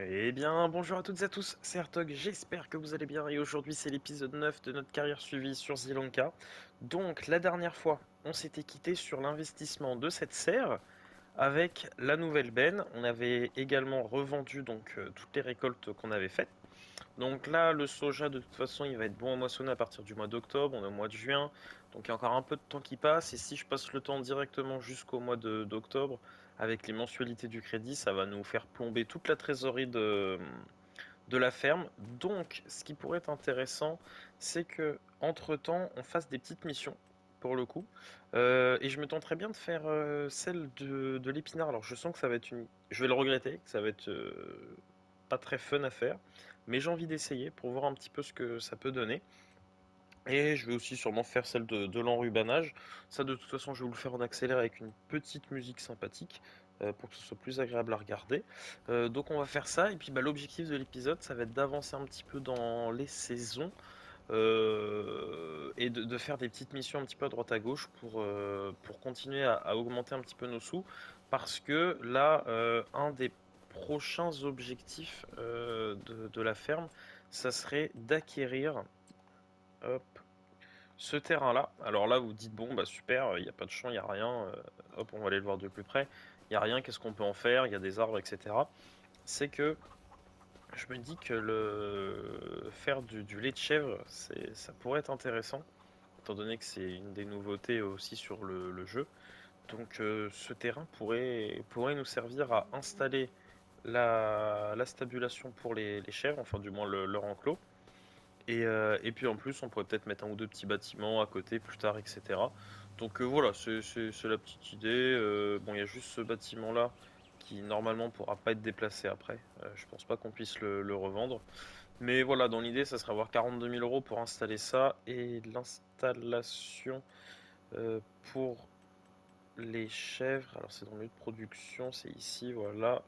Eh bien, bonjour à toutes et à tous, c'est Artog, j'espère que vous allez bien et aujourd'hui c'est l'épisode 9 de notre carrière suivie sur Sri Lanka. Donc la dernière fois, on s'était quitté sur l'investissement de cette serre avec la nouvelle benne. On avait également revendu toutes les récoltes qu'on avait faites. Donc là, le soja, de toute façon, il va être bon à moissonner à partir du mois d'octobre, on est au mois de juin, donc il y a encore un peu de temps qui passe, et si je passe le temps directement jusqu'au mois d'octobre, avec les mensualités du crédit, ça va nous faire plomber toute la trésorerie de la ferme. Donc, ce qui pourrait être intéressant, c'est que entre-temps, on fasse des petites missions, pour le coup, et je me tenterais bien de faire celle de l'épinard. Alors, je sens que ça va être une... Je vais le regretter, que ça va être pas très fun à faire, mais j'ai envie d'essayer pour voir un petit peu ce que ça peut donner. Et je vais aussi sûrement faire celle de l'enrubanage. Ça, de toute façon, je vais vous le faire en accéléré avec une petite musique sympathique pour que ce soit plus agréable à regarder. Donc, on va faire ça. Et puis, bah, l'objectif de l'épisode, ça va être d'avancer un petit peu dans les saisons et de faire des petites missions un petit peu à droite à gauche pour continuer à augmenter un petit peu nos sous. Parce que là, un des prochains objectifs de la ferme, ça serait d'acquérir hop, ce terrain-là. Alors là, vous dites, bon, bah super, il n'y a pas de champ, il n'y a rien. Hop, on va aller le voir de plus près. Il n'y a rien, qu'est-ce qu'on peut en faire? Il y a des arbres, etc. C'est que je me dis que faire du lait de chèvre, ça pourrait être intéressant, étant donné que c'est une des nouveautés aussi sur le jeu. Donc ce terrain pourrait nous servir à installer la stabulation pour les chèvres, enfin du moins leur enclos. Et puis en plus, on pourrait peut-être mettre un ou deux petits bâtiments à côté plus tard, etc. Donc voilà, c'est la petite idée. Bon, il y a juste ce bâtiment-là qui normalement pourra pas être déplacé après. Je pense pas qu'on puisse le revendre. Mais voilà, dans l'idée, ça serait avoir 42 000 € pour installer ça. Et l'installation pour les chèvres, alors c'est dans le lieu de production, c'est ici, voilà.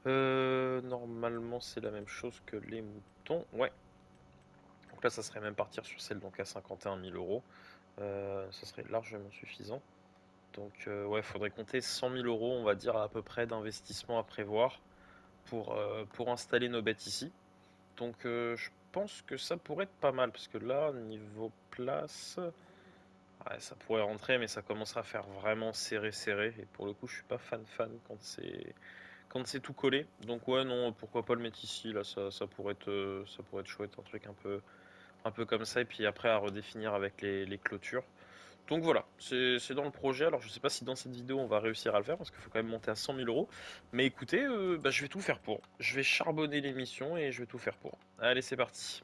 Normalement, c'est la même chose que les moutons. Ouais, donc là, ça serait même partir sur celle donc à 51 000 €. Ça serait largement suffisant. Donc ouais, faudrait compter 100 000 €, on va dire à peu près d'investissement à prévoir pour installer nos bêtes ici. Donc je pense que ça pourrait être pas mal parce que là, niveau place, ouais, ça pourrait rentrer, mais ça commencera à faire vraiment serré serré. Et pour le coup, je suis pas fan quand c'est tout collé. Donc ouais, non, pourquoi pas le mettre ici là, ça pourrait être chouette, un truc un peu comme ça, et puis après à redéfinir avec les clôtures. Donc voilà, c'est dans le projet. Alors je sais pas si dans cette vidéo on va réussir à le faire parce qu'il faut quand même monter à 100 000 €. Mais écoutez, bah, je vais tout faire pour. Je vais charbonner l'émission et je vais tout faire pour. Allez, c'est parti.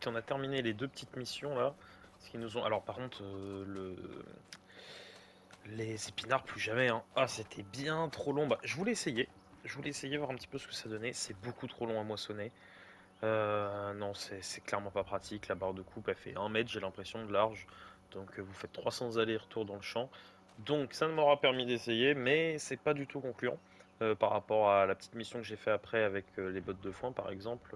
qu'on a terminé les 2 petites missions là. Ce qui nous ont... Alors par contre, les épinards, plus jamais, hein. Ah, c'était bien trop long. Bah, je voulais essayer. Je voulais essayer, voir un petit peu ce que ça donnait. C'est beaucoup trop long à moissonner. Non, c'est clairement pas pratique. La barre de coupe, elle fait 1 mètre, j'ai l'impression, de large. Donc vous faites 300 allers-retours dans le champ. Donc ça ne m'aura permis d'essayer, mais c'est pas du tout concluant. Par rapport à la petite mission que j'ai fait après avec les bottes de foin, par exemple.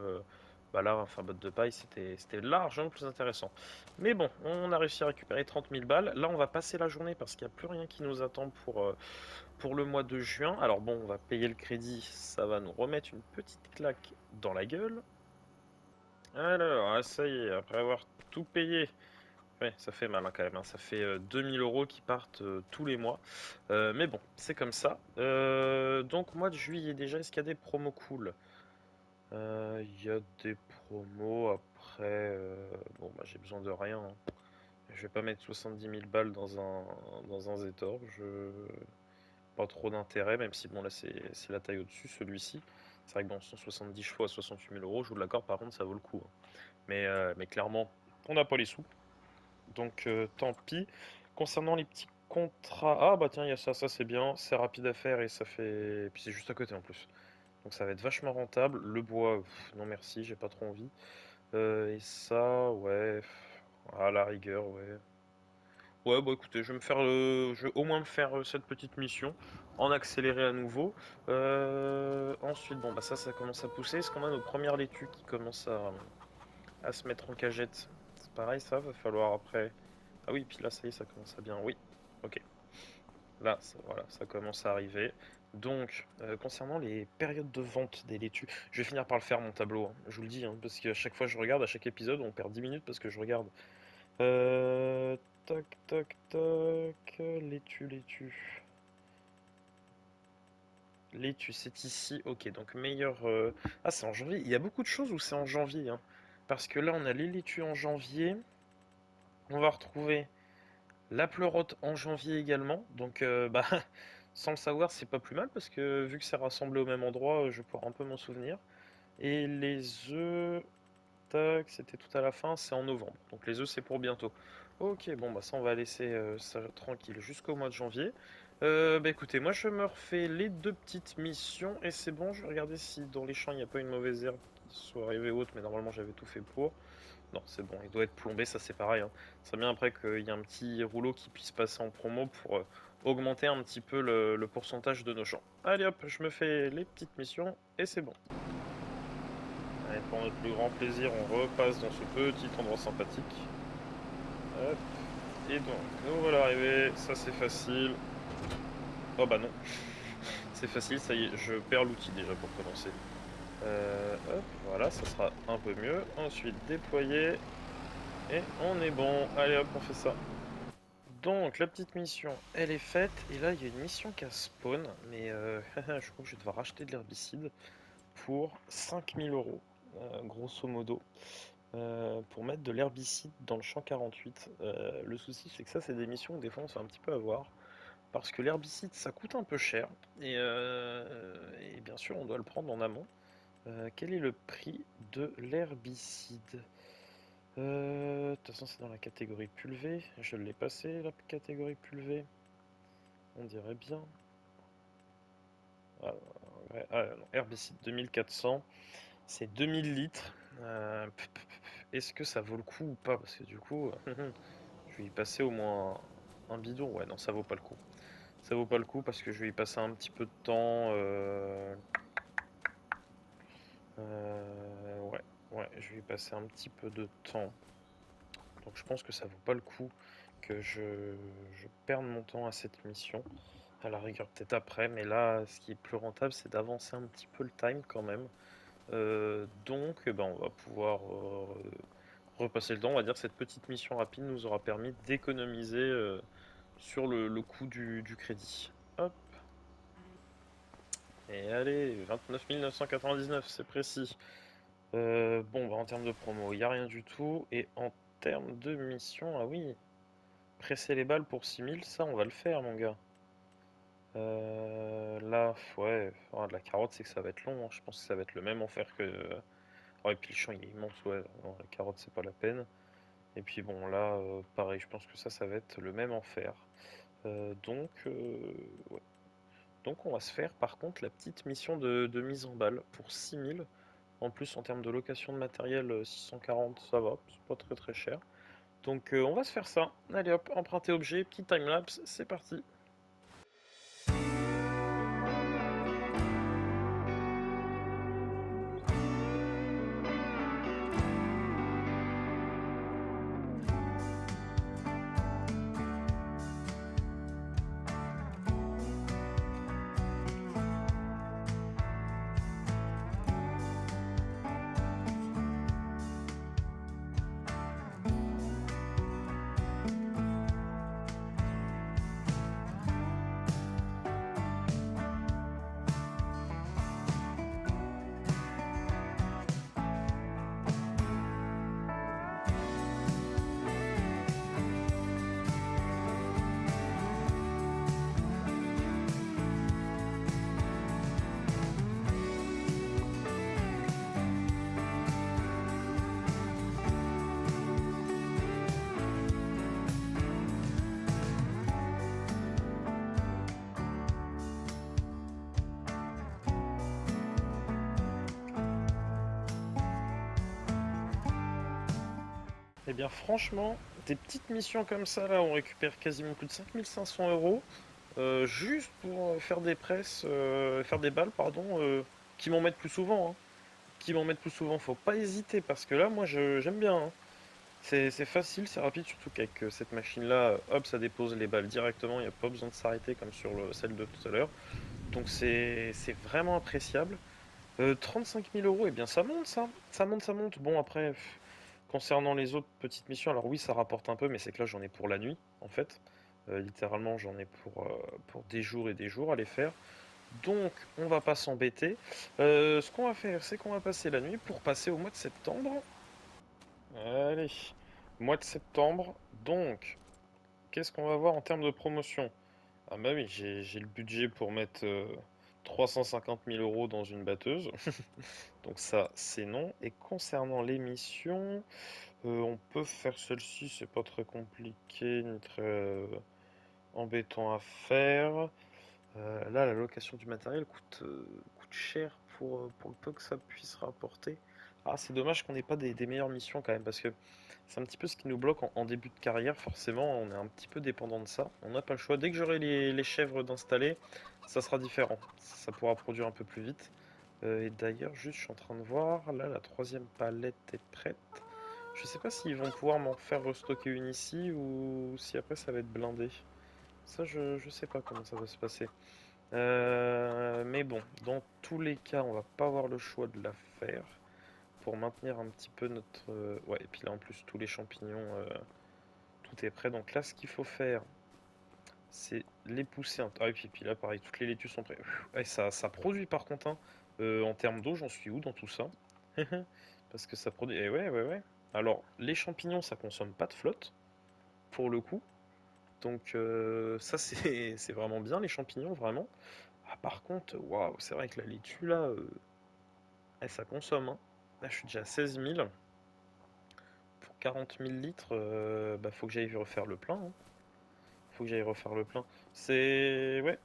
Bah là, enfin, bottes de paille, c'était largement plus intéressant. Mais bon, on a réussi à récupérer 30 000 balles. Là, on va passer la journée parce qu'il n'y a plus rien qui nous attend pour le mois de juin. Alors bon, on va payer le crédit, ça va nous remettre une petite claque dans la gueule. Alors, ah, ça y est, après avoir tout payé, ouais, ça fait mal hein, quand même, hein. Ça fait 2 000 € qui partent tous les mois. Mais bon, c'est comme ça. Donc, mois de juillet déjà, est-ce qu'il y a des promos cool? Il y a des promos après. Bon, bah, j'ai besoin de rien, hein. Je vais pas mettre 70 000 balles dans un Zetor. Pas trop d'intérêt, même si bon, là, c'est la taille au-dessus, celui-ci. C'est vrai que bon, 170 chevaux à 68 000 €, je vous l'accorde, par contre, ça vaut le coup, hein. Mais clairement, on n'a pas les sous. Donc tant pis. Concernant les petits contrats. Ah bah tiens, il y a ça c'est bien. C'est rapide à faire et ça fait. Et puis c'est juste à côté en plus. Donc ça va être vachement rentable. Le bois, non merci, j'ai pas trop envie. Et ça, ouais. À la rigueur, ouais. Ouais, bah écoutez, je vais me faire je vais au moins me faire cette petite mission en accéléré à nouveau. Ensuite, bon bah ça commence à pousser. Est-ce qu'on a nos premières laitues qui commencent à se mettre en cagette? C'est pareil, ça va falloir après. Ah oui, puis là, ça y est, ça commence à bien. Oui, ok. Là, voilà, ça commence à arriver. Donc, concernant les périodes de vente des laitues, je vais finir par le faire mon tableau, hein. Je vous le dis, hein, parce qu'à chaque fois je regarde, à chaque épisode, on perd 10 minutes parce que je regarde. Euh, Toc, toc, toc. Laitue, laitue. Laitue, c'est ici. Ok, donc meilleur. Ah, c'est en janvier. Il y a beaucoup de choses où c'est en janvier, hein. Parce que là, on a les laitues en janvier. On va retrouver la pleurote en janvier également, donc bah, sans le savoir, c'est pas plus mal parce que vu que c'est rassemblé au même endroit, je vais pouvoir un peu m'en souvenir. Et les œufs, tac, c'était tout à la fin, c'est en novembre. Donc les œufs, c'est pour bientôt. Ok, bon, bah ça, on va laisser ça tranquille jusqu'au mois de janvier. Bah écoutez, moi je me refais les 2 petites missions et c'est bon. Je vais regarder si dans les champs il n'y a pas une mauvaise herbe qui soit arrivée haute, mais normalement j'avais tout fait pour. Non, c'est bon, il doit être plombé, ça c'est pareil, hein. C'est bien après qu'il y ait un petit rouleau qui puisse passer en promo pour augmenter un petit peu le pourcentage de nos champs. Allez hop, je me fais les petites missions et c'est bon. Allez, pour notre plus grand plaisir, on repasse dans ce petit endroit sympathique. Hop, et donc, nous voilà arrivés, ça c'est facile. Oh bah non, c'est facile, ça y est, je perds l'outil déjà pour commencer. Hop, voilà, ça sera un peu mieux. Ensuite, déployer. Et on est bon. Allez hop, on fait ça. Donc, la petite mission, elle est faite. Et là, il y a une mission qui a spawn. Mais je crois que je vais devoir acheter de l'herbicide pour 5 000 €, grosso modo. Pour mettre de l'herbicide dans le champ 48. Le souci, c'est que ça, c'est des missions où des fois on se fait un petit peu avoir. Parce que l'herbicide, ça coûte un peu cher. Et bien sûr, on doit le prendre en amont. Quel est le prix de l'herbicide? De toute façon, c'est dans la catégorie pulvé. Je l'ai passé, la catégorie pulvé. On dirait bien. Ah, ouais, non, herbicide 2400. C'est 2000 litres. Est-ce que ça vaut le coup ou pas? Parce que du coup, je vais y passer au moins un bidon. Ouais, non, ça vaut pas le coup. Ça vaut pas le coup parce que je vais y passer un petit peu de temps. Ouais, ouais, je vais y passer un petit peu de temps. Donc je pense que ça vaut pas le coup que je perde mon temps à cette mission. À la rigueur, peut-être après, mais là, ce qui est plus rentable, c'est d'avancer un petit peu le time quand même. Donc, eh ben, on va pouvoir repasser le temps. On va dire que cette petite mission rapide nous aura permis d'économiser sur le coût du crédit. Hop, et allez, 29 999, c'est précis. Bon, bah, en termes de promo, il n'y a rien du tout. Et en termes de mission, ah oui, presser les balles pour 6000, ça, on va le faire, mon gars. Là, ouais, la carotte, c'est que ça va être long, hein. Je pense que ça va être le même enfer que. Ouais, et puis le champ il est immense, ouais. Non, la carotte c'est pas la peine. Et puis bon là, pareil, je pense que ça va être le même enfer. Ouais. Donc on va se faire par contre la petite mission de mise en balle pour 6000. En plus en termes de location de matériel, 640 ça va, c'est pas très très cher. Donc on va se faire ça. Allez hop, emprunter objet, petit timelapse, c'est parti. Eh bien franchement, des petites missions comme ça là, on récupère quasiment plus de 5500 € juste pour faire des presses, faire des balles pardon, qui m'en mettent plus souvent, hein. Qui m'en mettent plus souvent, faut pas hésiter parce que là moi j'aime bien, hein. C'est facile, c'est rapide, surtout qu'avec cette machine-là, hop, ça dépose les balles directement, il n'y a pas besoin de s'arrêter comme sur celle de tout à l'heure. Donc c'est vraiment appréciable. 35 000 €, eh bien ça monte ça, ça monte, ça monte. Bon après, concernant les autres petites missions, alors oui ça rapporte un peu, mais c'est que là j'en ai pour la nuit en fait. Littéralement j'en ai pour des jours et des jours à les faire. Donc on va pas s'embêter. Ce qu'on va faire, c'est qu'on va passer la nuit pour passer au mois de septembre. Allez, mois de septembre. Donc, qu'est-ce qu'on va voir en termes de promotion? Ah bah oui, j'ai le budget pour mettre 350 000 € dans une batteuse. Donc ça, c'est non. Et concernant les missions, on peut faire celle-ci, c'est pas très compliqué ni très embêtant à faire. Là, la location du matériel coûte cher pour le peu que ça puisse rapporter. Ah, c'est dommage qu'on n'ait pas des meilleures missions quand même, parce que c'est un petit peu ce qui nous bloque en début de carrière. Forcément, on est un petit peu dépendant de ça. On n'a pas le choix. Dès que j'aurai les chèvres d'installer, ça sera différent. Ça pourra produire un peu plus vite. Et d'ailleurs, juste, je suis en train de voir, là, la troisième palette est prête. Je sais pas s'ils vont pouvoir m'en faire restocker une ici ou si après ça va être blindé. Ça, je sais pas comment ça va se passer. Mais bon, dans tous les cas, on va pas avoir le choix de la faire pour maintenir un petit peu notre... Ouais, et puis là en plus, tous les champignons, tout est prêt. Donc là, ce qu'il faut faire, c'est les pousser. Ah, et puis là, pareil, toutes les laitues sont prêtes. Ouais, ça produit par contre, hein. En termes d'eau, j'en suis où dans tout ça? Parce que ça produit. Eh ouais, ouais, ouais. Alors, les champignons, ça consomme pas de flotte, pour le coup. Donc, ça, c'est vraiment bien, les champignons, vraiment. Ah, par contre, waouh, c'est vrai que la laitue, là, ça consomme, hein. Là, je suis déjà à 16 000. Pour 40 000 litres, bah, faut que j'aille refaire le plein, hein. Faut que j'aille refaire le plein. C'est... Ouais,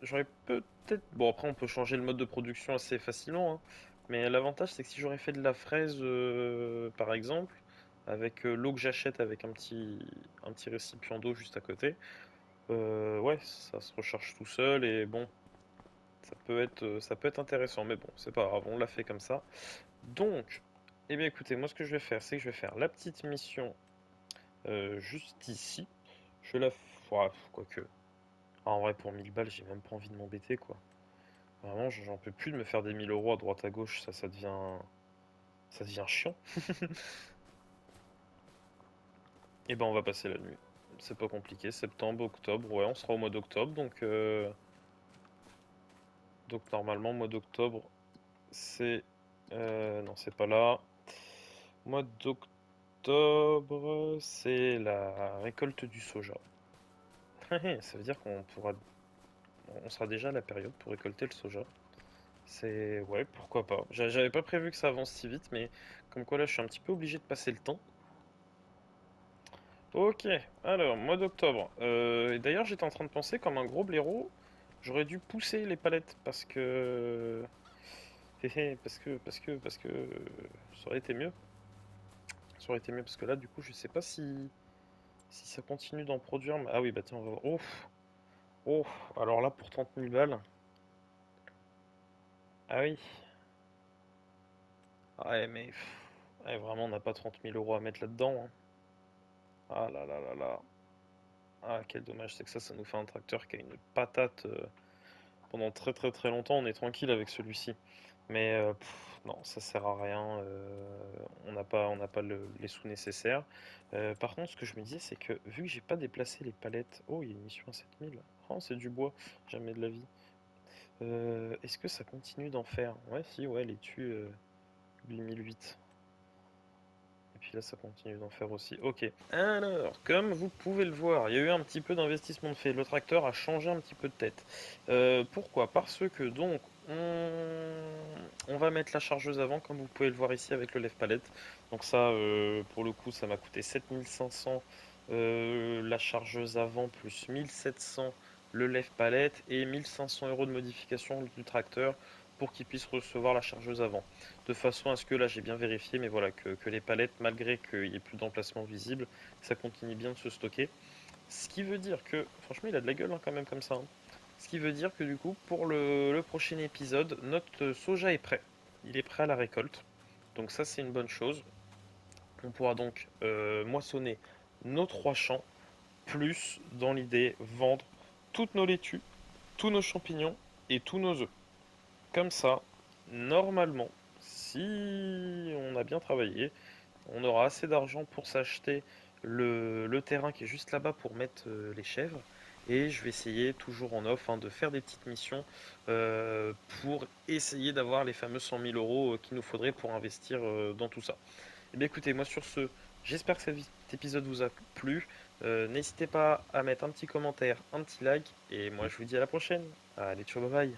j'aurais peut-être... Bon, après, on peut changer le mode de production assez facilement, hein. Mais l'avantage, c'est que si j'aurais fait de la fraise, par exemple, avec l'eau que j'achète avec un petit récipient d'eau juste à côté, ouais, ça se recharge tout seul et bon, ça peut être intéressant. Mais bon, c'est pas grave, on l'a fait comme ça. Donc, eh bien écoutez, moi ce que je vais faire, c'est que je vais faire la petite mission juste ici. Je la... Ouah, quoique... Ah, en vrai, pour 1000 balles, j'ai même pas envie de m'embêter, quoi. Vraiment, j'en peux plus de me faire des 1000 € à droite à gauche, ça devient... Ça devient chiant. Et ben, on va passer la nuit. C'est pas compliqué, septembre, octobre, ouais, on sera au mois d'octobre, donc normalement, mois d'octobre, c'est... non, c'est pas là. Mois d'octobre, c'est la récolte du soja. Ça veut dire qu'on sera déjà à la période pour récolter le soja. C'est... Ouais, pourquoi pas. J'avais pas prévu que ça avance si vite, mais comme quoi là, je suis un petit peu obligé de passer le temps. Ok, alors, mois d'octobre. Et d'ailleurs, j'étais en train de penser, comme un gros blaireau, j'aurais dû pousser les palettes parce que... parce que... Ça aurait été mieux. Ça aurait été mieux parce que là, du coup, je sais pas si ça continue d'en produire. Ah oui, bah tiens, on va voir. Oh, oh, alors là, pour 30 000 balles. Ah oui. Ouais, mais ouais, vraiment, on n'a pas 30 000 € à mettre là-dedans, hein. Ah là là là là. Ah, quel dommage, c'est que ça nous fait un tracteur qui a une patate pendant très très très longtemps. On est tranquille avec celui-ci. Mais non, ça sert à rien. On n'a pas les sous nécessaires. Par contre, ce que je me disais, c'est que vu que j'ai pas déplacé les palettes. Oh, il y a une mission à 7 000. Oh, c'est du bois, jamais de la vie. Est-ce que ça continue d'en faire? Ouais, si, ouais, les tue 8008. Et puis là, ça continue d'en faire aussi. Ok. Alors, comme vous pouvez le voir, il y a eu un petit peu d'investissement de fait. Le tracteur a changé un petit peu de tête. Pourquoi? Parce que donc, on va mettre la chargeuse avant, comme vous pouvez le voir ici avec le lève-palette. Donc ça, pour le coup, ça m'a coûté 7500 la chargeuse avant, plus 1700 le lève-palette et 1500 € de modification du tracteur pour qu'il puisse recevoir la chargeuse avant de façon à ce que là j'ai bien vérifié, mais voilà, que les palettes, malgré qu'il n'y ait plus d'emplacement visible, ça continue bien de se stocker. Ce qui veut dire que, franchement, il a de la gueule hein, quand même comme ça, hein. Ce qui veut dire que du coup, pour le prochain épisode, notre soja est prêt. Il est prêt à la récolte. Donc ça, c'est une bonne chose. On pourra donc moissonner nos 3 champs, plus dans l'idée vendre toutes nos laitues, tous nos champignons et tous nos œufs. Comme ça, normalement, si on a bien travaillé, on aura assez d'argent pour s'acheter le terrain qui est juste là-bas pour mettre les chèvres. Et je vais essayer, toujours en off, hein, de faire des petites missions euh, pour essayer d'avoir les fameux 100 000 € qu'il nous faudrait pour investir dans tout ça. Et bien écoutez, moi sur ce, j'espère que cet épisode vous a plu. N'hésitez pas à mettre un petit commentaire, un petit like. Et moi je vous dis à la prochaine. Allez, ciao, bye bye.